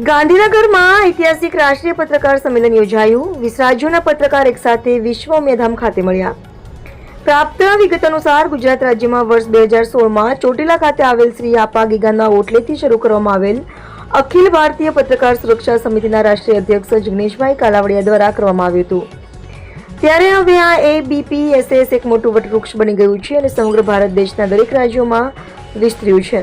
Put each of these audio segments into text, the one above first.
ગાંધીનગરમાં ઐતિહાસિક રાષ્ટ્રીય પત્રકાર સંમેલન યોજાયું। 20 રાજ્યોના પત્રકાર એકસાથે વિશ્વ ઉમિયાધામ ખાતે મળ્યા। પ્રાપ્ત વિગત અનુસાર ગુજરાત રાજ્યમાં વર્ષ 2016માં ચોટીલા ખાતે આવેલ શ્રી આપા ગીગાના ઓટલેથી શરૂ કરવામાં આવેલ અખિલ ભારતીય પત્રકાર સુરક્ષા સમિતિના રાષ્ટ્રીય અધ્યક્ષ જિગ્નેશભાઈ કાલાવડિયા દ્વારા કરવામાં આવ્યું હતું। ત્યારે હવે આ ABPSS એક મોટું વટવૃક્ષ બની ગયું છે અને સમગ્ર ભારત દેશના દરેક રાજ્યોમાં વિસ્તર્યું છે।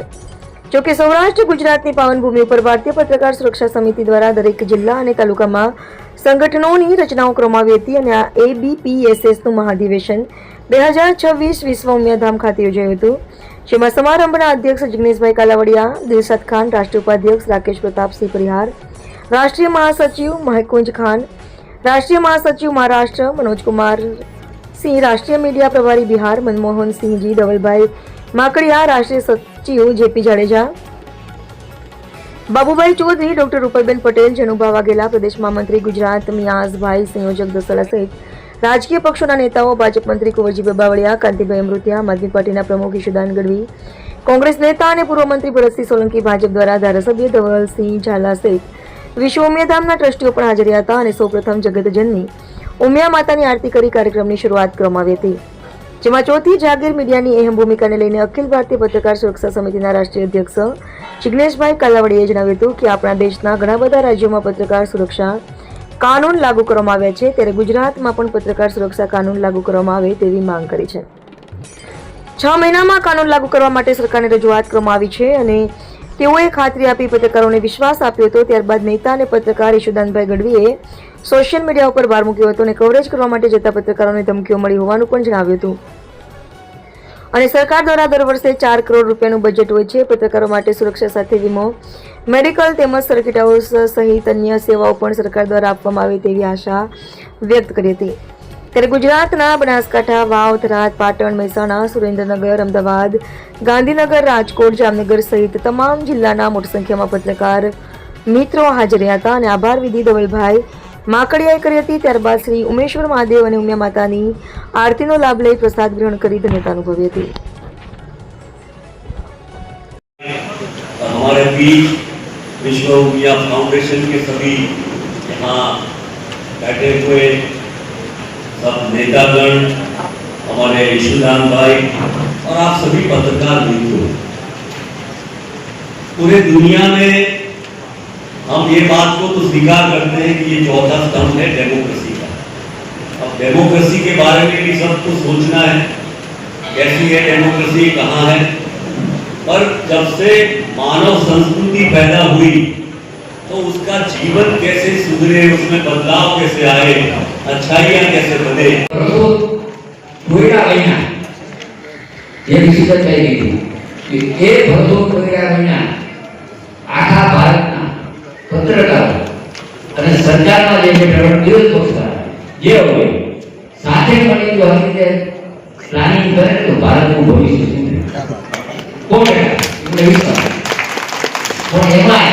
જોકે સૌરાષ્ટ્ર ગુજરાતની પાવનભૂમિ ઉપર ભારતીય પત્રકાર સુરક્ષા સમિતિ દ્વારા દરેક જિલ્લા અને તાલુકામાં સંગઠનોની રચનાઓ કરવામાં આવી હતી અને આ ABPSSનું મહાધિવેશન 2026 વિશ્વ ઉમિયાધામ ખાતે યોજાયું હતું, જેમાં સમારંભના અધ્યક્ષ જિગ્નેશભાઈ કાલાવડિયા, દિલશાદ ખાન, રાષ્ટ્રીય ઉપાધ્યક્ષ રાકેશ પ્રતાપસિંહ પરિહાર, રાષ્ટ્રીય મહાસચિવ મહેકુંજ ખાન, રાષ્ટ્રીય મહાસચિવ મહારાષ્ટ્ર મનોજકુમાર સિંહ, રાષ્ટ્રીય મીડિયા પ્રભારી બિહાર મનમોહન સિંહજી, ધવલભાઈ માકડિયા, રાષ્ટ્રીય સચિવ JP જાડેજા, બાબુભાઈ ચૌધરી, ડોક્ટર રૂપલબેન પટેલ, જનુભા વાઘેલા, પ્રદેશ મહામંત્રી ગુજરાત મિયાઝભાઈ, સંયોજક દસલા સહિત રાજકીય પક્ષોના નેતાઓ, ભાજપ મંત્રી કુંવરજી બાવળિયા, કાંતિભાઈ અમૃતિયા, આમ આદમી પાર્ટીના પ્રમુખ ઈશુદાન ગઢવી, કોંગ્રેસ નેતા અને પૂર્વ મંત્રી ભરતસિંહ સોલંકી, ભાજપ દ્વારા ધારાસભ્ય ધવલસિંહ ઝાલા સહિત વિશ્વ ઉમિયાધામના ટ્રસ્ટીઓ પણ હાજર હતા અને સૌપ્રથમ જગતજનની ઉમિયા માતાની આરતી કરી કાર્યક્રમની શરૂઆત કરવામાં આવી હતી, જેમાં ચોથી જાગીર મીડિયાની અહેમ ભૂમિકાને લઈને અખિલ ભારતીય પત્રકાર સુરક્ષા સમિતિના રાષ્ટ્રીય અધ્યક્ષ જિગ્નેશભાઈ કાલાવડિયાએ જણાવ્યું હતું કે આપણા દેશના ઘણા બધા રાજ્યોમાં પત્રકાર સુરક્ષા કાનૂન લાગુ કરવામાં આવ્યા છે, ત્યારે ગુજરાતમાં પણ પત્રકાર સુરક્ષા કાનૂન લાગુ કરવામાં આવે તેવી માંગ કરી છે। 6 મહિનામાં કાનૂન લાગુ કરવા માટે સરકારને રજૂઆત કરવામાં આવી છે અને તેઓએ ખાતરી આપી પત્રકારોને વિશ્વાસ આપ્યો હતો। ત્યારબાદ નેતા અને પત્રકાર ઈશુદાનભાઈ ગઢવીએ સોશિયલ મીડિયા ઉપર ભાર મૂક્યો હતો અને કવરેજ કરવા માટે જતા પત્રકારોને ધમકીઓ મળી હોવાનું પણ જણાવ્યું હતું અને સરકાર દ્વારા દર વર્ષે 4 કરોડ રૂપિયાનું બજેટ હોય છે। પત્રકારો માટે સુરક્ષા સાથે વીમો, મેડિકલ તેમજ સર્કિટ હાઉસ સહિત અન્ય સેવાઓ પણ સરકાર દ્વારા આપવામાં આવે તેવી આશા વ્યક્ત કરી હતી। ત્યારે ગુજરાતના બનાસકાંઠા, વાવ, થરાદ, પાટણ, મહેસાણા, સુરેન્દ્રનગર, અમદાવાદ, ગાંધીનગર, રાજકોટ, જામનગર સહિત તમામ જિલ્લાના મોટી સંખ્યામાં પત્રકાર મિત્રો હાજર રહ્યા હતા અને આભાર વિધિ ધવલભાઈ માકડિયાએ કરી હતી। ત્યારબાદ શ્રી ઉમેશ્વર મહાદેવ અને ઉમિયા માતાની આરતીનો લાભ લઈ પ્રસાદ ગ્રહણ કરી ધન્યતા અનુભવી હતી। हमारे बीच विश्व उमिया फाउंडेशन के सभी यहाँ बैठे हुए सब नेतागण, हमारे ईशुदान भाई और आप सभी पत्रकार मित्रों, पूरे दुनिया में हम ये बात को तो स्वीकार करते हैं कि ये चौथा स्तंभ है डेमोक्रेसी का। अब डेमोक्रेसी के बारे में भी सबको सोचना है, कैसी है डेमोक्रेसी, कहाँ है। पर जब से मानव संस्कृति पैदा हुई तो उसका जीवन कैसे सुधरे, उसमें बदलाव कैसे आए, अच्छाइयाँ कैसे बने। ये विषय कही गई कि एक भरतो कोयरा विना आखा भारतना पत्रकार અને સરકારમાં જે વિરોધ પક્ષ જે હોય સાથે મળી જો હકીકતે પ્લાનિંગ કરે તો ભારતનું ભવિષ્ય સુધરે। કોણ એટલે વિશ્વાસ પણ એમાં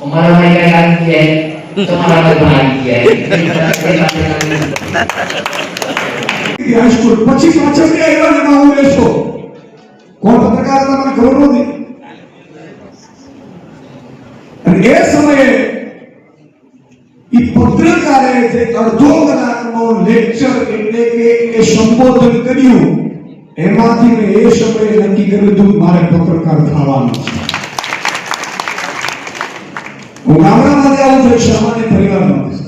અમારામાં એક આવી જાય, તમારામાં પણ આવી જાય। રાજકોટ પછી પાછળ કે એવા નામ લેશો કોણ પત્રકાર તમને ખબર નથી અને એ સમયે ઈ પત્રકારે જે અડધો કલાકનો લેક્ચર એટલે કે એ સંબોધન કર્યું એમાંથી મેં એ સમયે નક્કી કર્યું હતું મારે પત્રકાર થવાનું છે। હું ગામડામાંથી આવું છું, સામાન્ય પરિવારમાંથી।